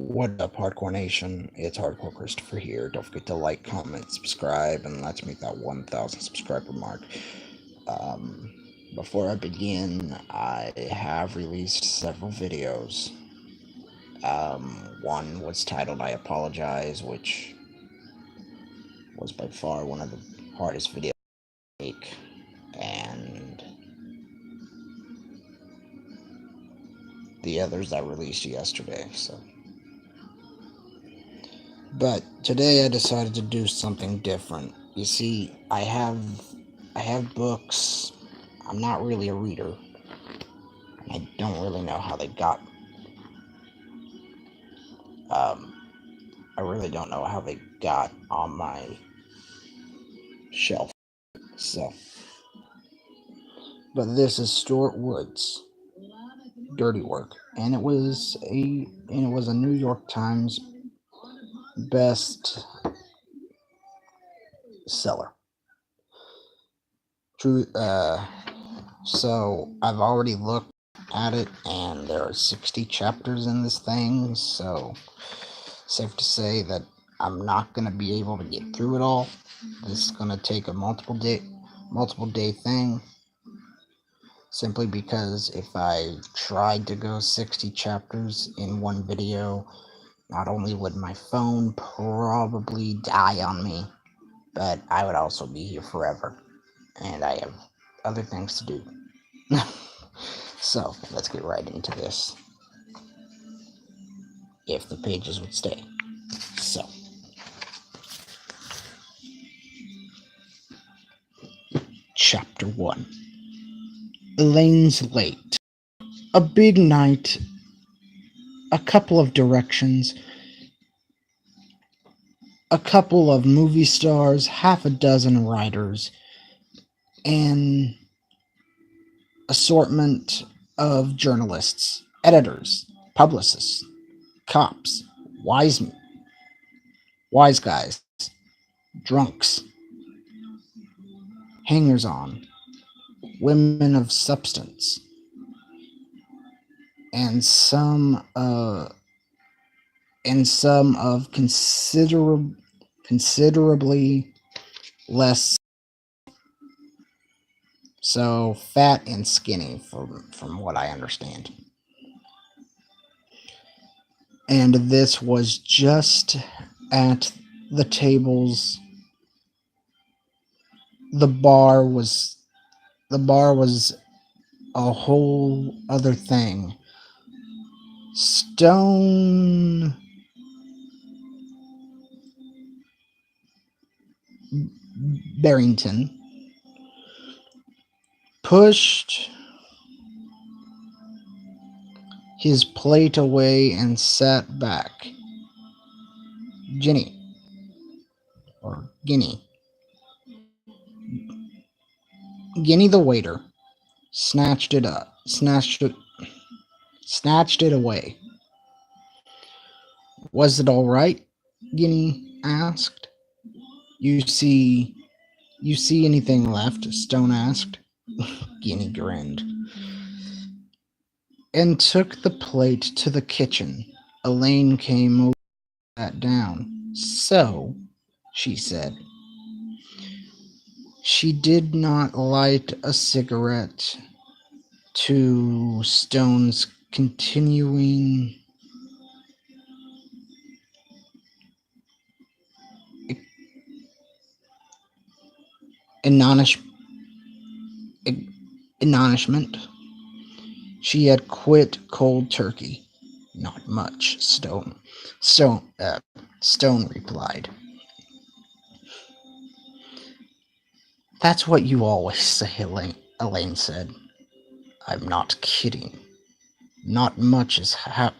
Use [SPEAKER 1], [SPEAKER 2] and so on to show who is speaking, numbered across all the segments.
[SPEAKER 1] What up, Hardcore Nation? It's Hardcore Christopher here. Don't forget to like, comment, subscribe, and let's make that 1,000 subscriber mark. Um, Before I begin, I have released several videos. One was titled I Apologize, which was by far one of the hardest videos to make, and the others I released yesterday, But today I decided to do something different. You see, I have books. I'm not really a reader. I don't really know how they got. Um, I really don't know how they got on my shelf. So, but this is Stuart Wood's Dirty Work, and it was a New York Times best seller. True. So I've already looked at it, and there are 60 chapters in this thing. So safe to say that I'm not gonna be able to get through it all. This is gonna take a multiple day thing. Simply because if I tried to go 60 chapters in one video, not only would my phone probably die on me, but I would also be here forever. And I have other things to do. So, let's get right into this. If the pages would stay. So, Chapter 1. Elaine's late. A big night, a couple of directions, a couple of movie stars, half a dozen writers, an assortment of journalists, editors, publicists, cops, wise guys, drunks, hangers-on, women of substance, and some of considerably less so fat and skinny from what I understand. And this was just at the tables. The bar was a whole other thing. Stone Barrington pushed his plate away and sat back. Ginny, or Guinea the waiter, snatched it away. Was it all right? Guinea asked. You see anything left? Stone asked. Guinea grinned and took the plate to the kitchen. Elaine came over and sat down. So, she said. She did not light a cigarette to Stone's continuing admonishment. She had quit cold turkey. Not much, Stone replied. That's what you always say, Elaine said. I'm not kidding. Not much is happening.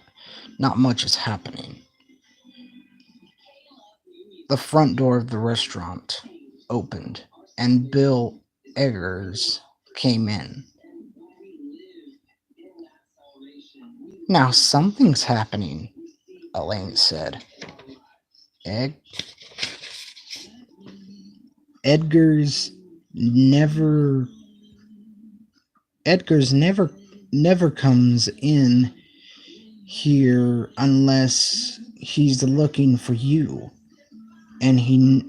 [SPEAKER 1] The front door of the restaurant opened, and Bill Eggers came in. Now something's happening, Elaine said. Edgar's never comes in. here unless he's looking for you. And he...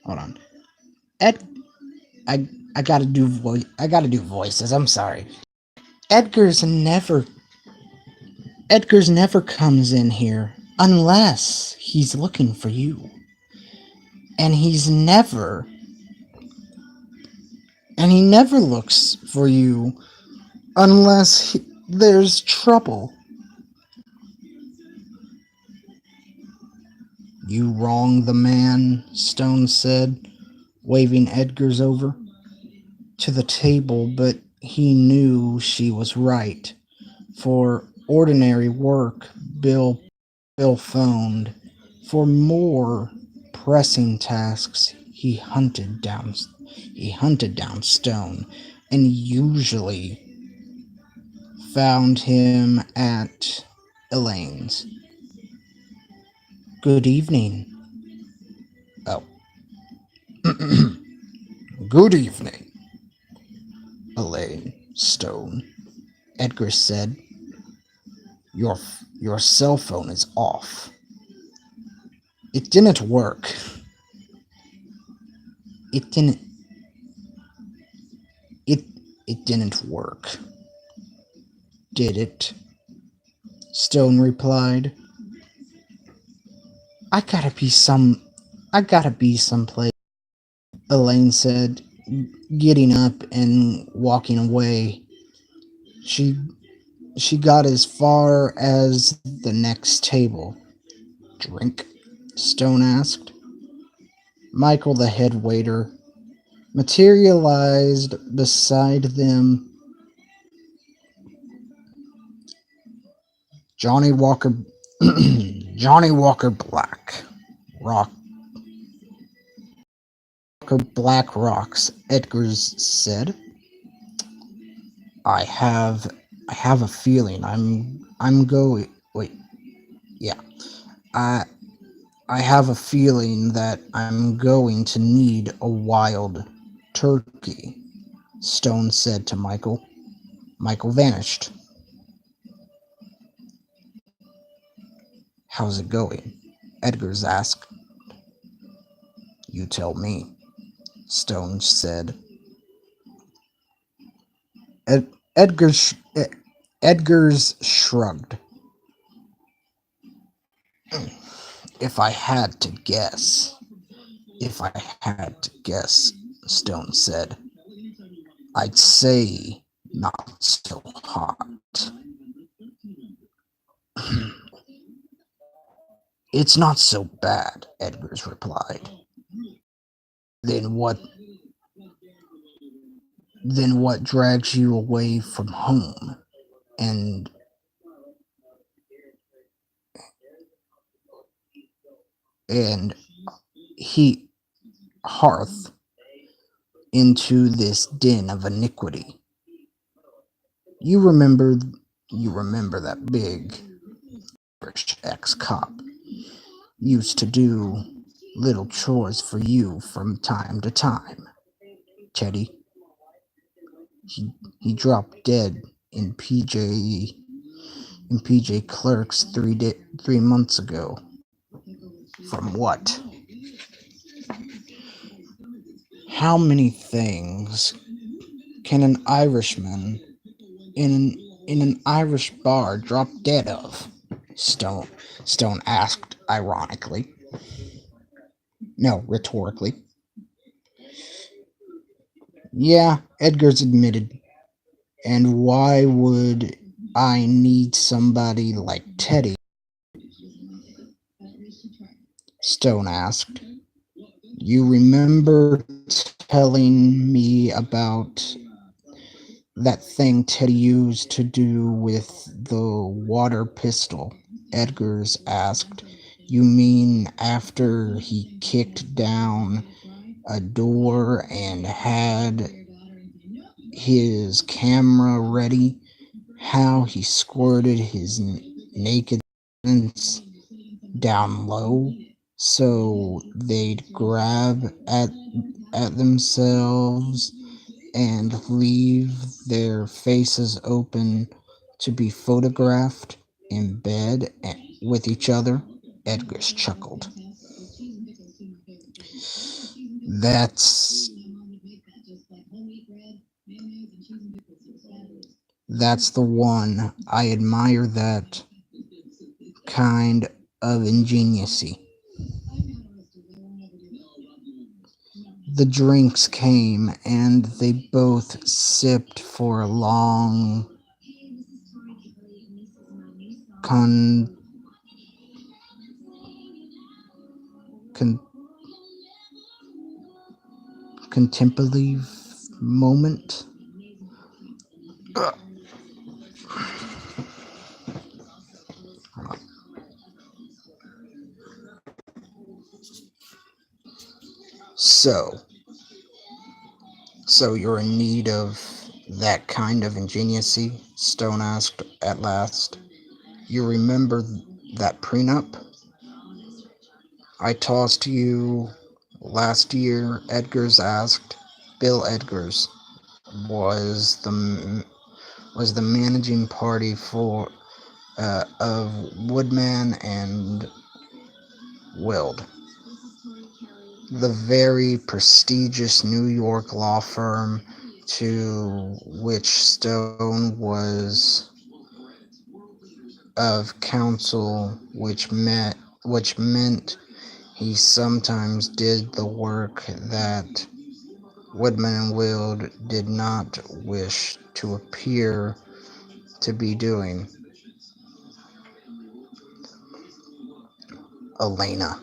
[SPEAKER 1] Hold on. Ed... I gotta do voices. I'm sorry. Edgar's never comes in here unless he's looking for you. And he never looks for you unless there's trouble. You wrong the man, Stone said, waving Edgar's over to the table, but he knew she was right. For ordinary work, Bill phoned. For more pressing tasks, he hunted down Stone, and usually found him at Elaine's. Good evening. Oh. Good evening, Elaine, Stone. Edgar said, Your cell phone is off. It didn't work. It didn't work. Did it? Stone replied. I gotta be someplace, Elaine said, getting up and walking away. She got as far as the next table. Drink? Stone asked. Michael, the head waiter, materialized beside them. Johnny Walker Black rocks, Edgar's said. I have a feeling I'm going. Wait. Yeah. I have a feeling that I'm going to need a wild turkey, Stone said to Michael. Michael vanished. How's it going? Edgar's asked. You tell me, Stone said. Edgar's shrugged. If I had to guess, Stone said, I'd say not so hot. It's not so bad, Edgar's replied. Then what drags you away from home and hearth into this den of iniquity? You remember that big ex-cop used to do little chores for you from time to time. Teddy. He dropped dead in PJ Clerk's 3 months ago. From what? How many things can an Irishman in an Irish bar drop dead of? Stone asked ironically. No, rhetorically. Yeah, Edgar's admitted. And why would I need somebody like Teddy? Stone asked. You remember telling me about that thing Teddy used to do with the water pistol? Edgar's asked. You mean after he kicked down a door and had his camera ready, how he squirted his naked down low so they'd grab at themselves and leave their faces open to be photographed in bed with each other? Edgar's chuckled. That's that's the one. I admire that kind of ingenuity. The drinks came, and they both sipped for a long, con, con, contemplative moment. So, so you're in need of that kind of ingenuity? Stone asked at last. You remember that prenup I tossed you last year? Edgar's asked. Bill Edgars was the managing party for of Woodman and Wild, the very prestigious New York law firm to which Stone was of counsel, which meant he sometimes did the work that Woodman and Wild did not wish to appear to be doing. Elena.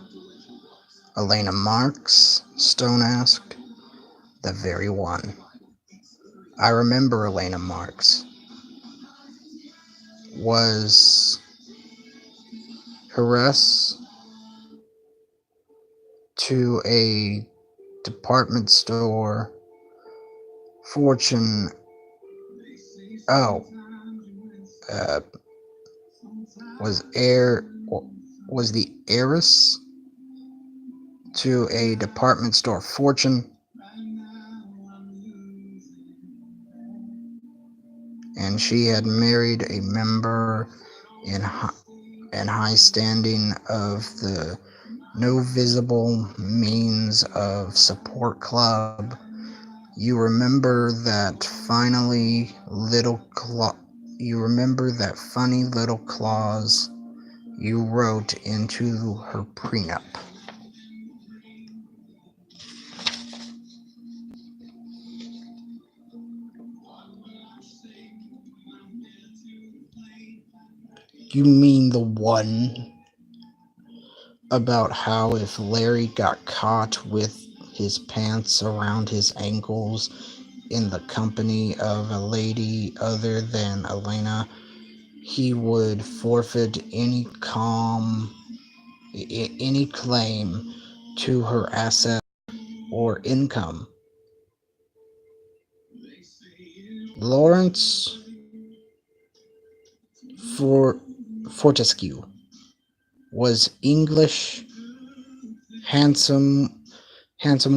[SPEAKER 1] Elena Marks? Stone asked. The very one. I remember Elena Marks. Was heiress to a department store fortune. Oh, uh, was heir was the heiress to a department store fortune, and she had married a member in high standing of the No Visible Means of Support Club. You remember that you remember that funny little clause you wrote into her prenup. You mean the one about how if Larry got caught with his pants around his ankles in the company of a lady other than Elena, he would forfeit any claim to her asset or income. Lawrence Fortescue was English, handsome,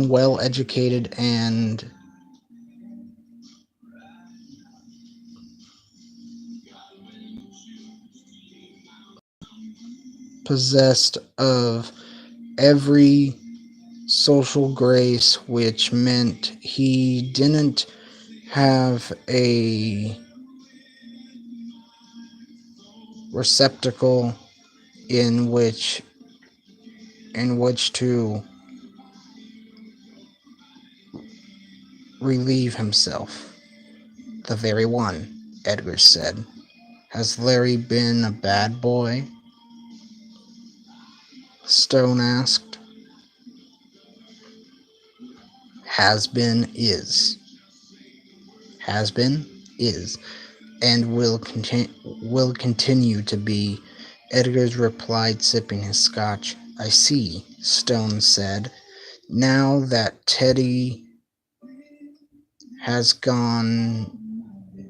[SPEAKER 1] well educated, and possessed of every social grace, which meant he didn't have a receptacle in which to relieve himself. The very one, Edgar said. Has Larry been a bad boy? Stone asked. Has been, is. Has been, is, and will continue to be, Edgar's replied, sipping his scotch. I see, Stone said. Now that Teddy has gone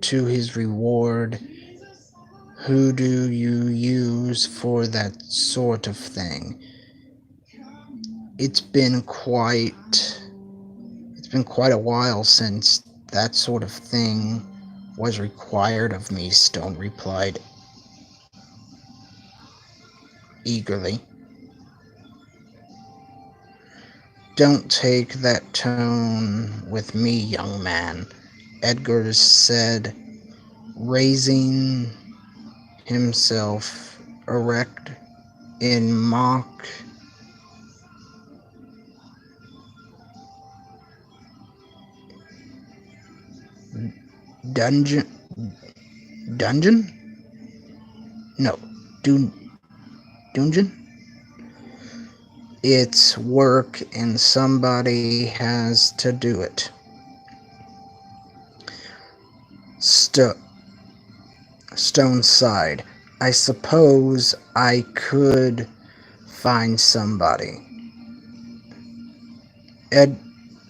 [SPEAKER 1] to his reward, who do you use for that sort of thing? It's been quite a while since that sort of thing was required of me, Stone replied eagerly. Don't take that tone with me, young man, Edgar said, raising himself erect in mock dungeon dungeon no dun, dungeon. It's work and somebody has to do it. Sto- Stone sighed. I suppose I could find somebody. Ed-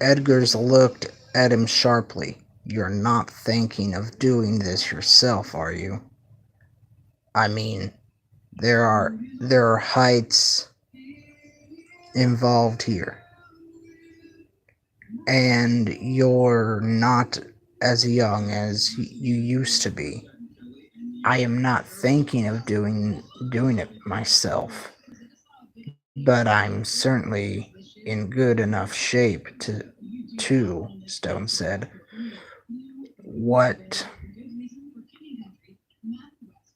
[SPEAKER 1] Edgar's looked at him sharply. You're not thinking of doing this yourself, are you? I mean, there are heights involved here, and you're not as young as you used to be. I am not thinking of doing it myself, but I'm certainly in good enough shape to, Stone said. What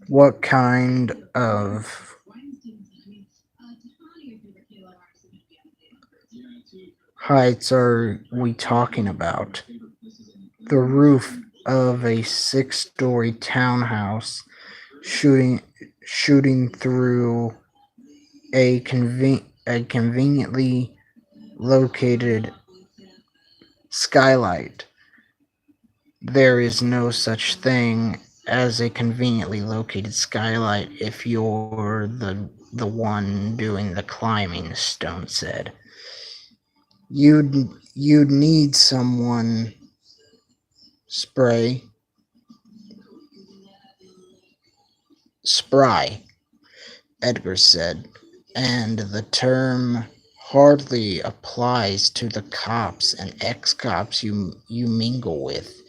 [SPEAKER 1] what kind of heights are we talking about? The roof of a six-story townhouse shooting shooting through a conveniently located skylight. There is no such thing as a conveniently located skylight if you're the one doing the climbing, Stone said. You'd need someone spray spry, Edgar said, and the term hardly applies to the cops and ex-cops you mingle with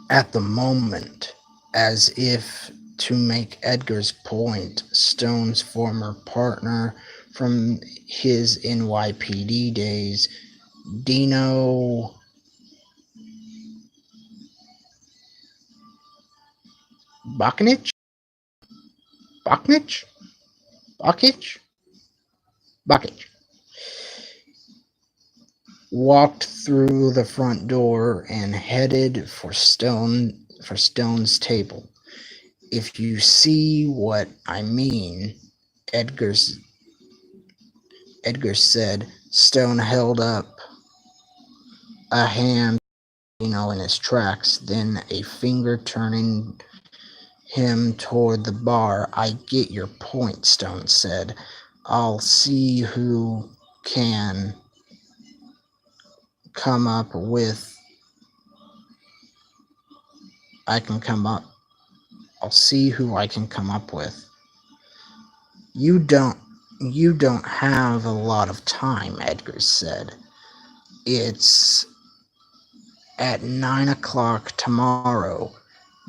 [SPEAKER 1] at the moment. As if to make Edgar's point, Stone's former partner from his NYPD days, Dino Baknich, Baknich, Bakich, Bakich, walked through the front door and headed for Stone's table. If you see what I mean, Edgar's Edgar said. Stone held up a hand, in his tracks, then a finger turning him toward the bar. I get your point, Stone said. I'll see who can come up with I can come up I'll see who I can come up with. You don't you don't have a lot of time, Edgar said. It's at 9 o'clock tomorrow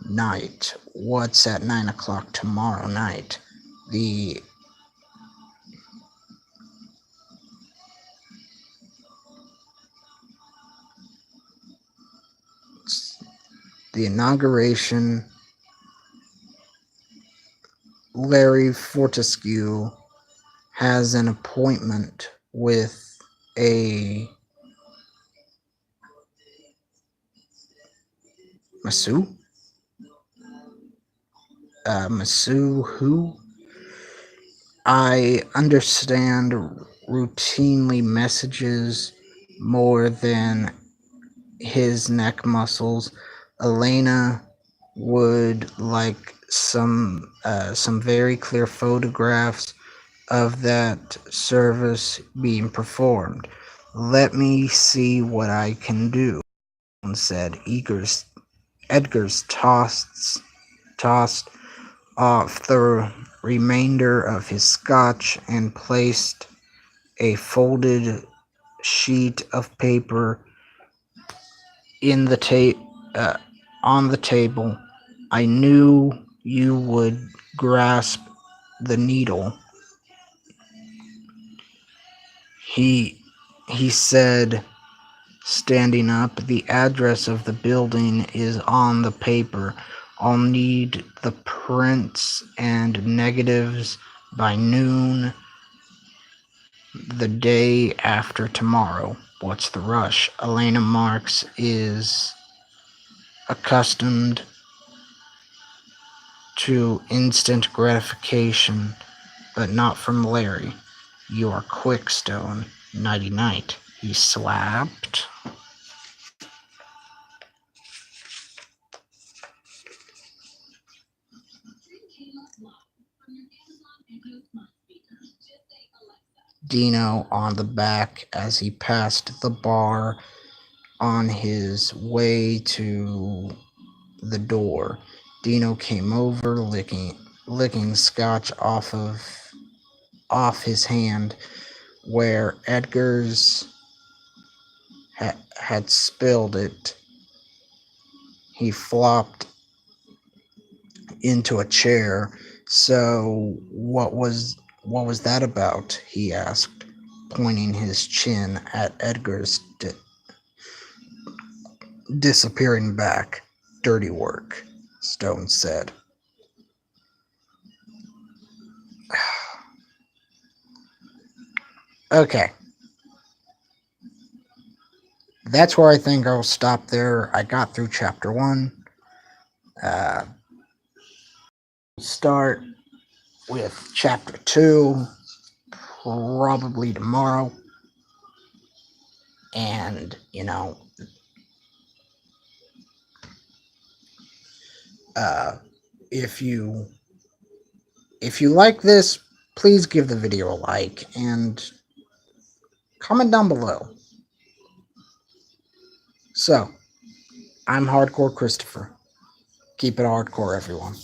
[SPEAKER 1] night. What's at 9 o'clock tomorrow night? The the inauguration. Larry Fortescue has an appointment with a Masu? Masu who? I understand routinely messages more than his neck muscles. Elena would like some very clear photographs of that service being performed. Let me see what I can do, said. Edgar's tossed off the remainder of his scotch and placed a folded sheet of paper in the on the table. I knew you would grasp the needle. He said, standing up. The address of the building is on the paper. I'll need the prints and negatives by noon the day after tomorrow. What's the rush? Elena Marks is accustomed to instant gratification, but not from Larry. You are quick, Stone. Nighty night. He slapped. Dino on the back as he passed the bar on his way to the door. Dino came over, licking scotch off his hand where Edgar's had spilled it. He flopped into a chair. So what was that about? He asked, pointing his chin at Edgar's disappearing back. Dirty work, Stone said. Okay. That's where I think I'll stop there. I got through chapter 1. Start with chapter 2 probably tomorrow. And, if you like this, please give the video a like and comment down below. So, I'm Hardcore Christopher. Keep it hardcore, everyone.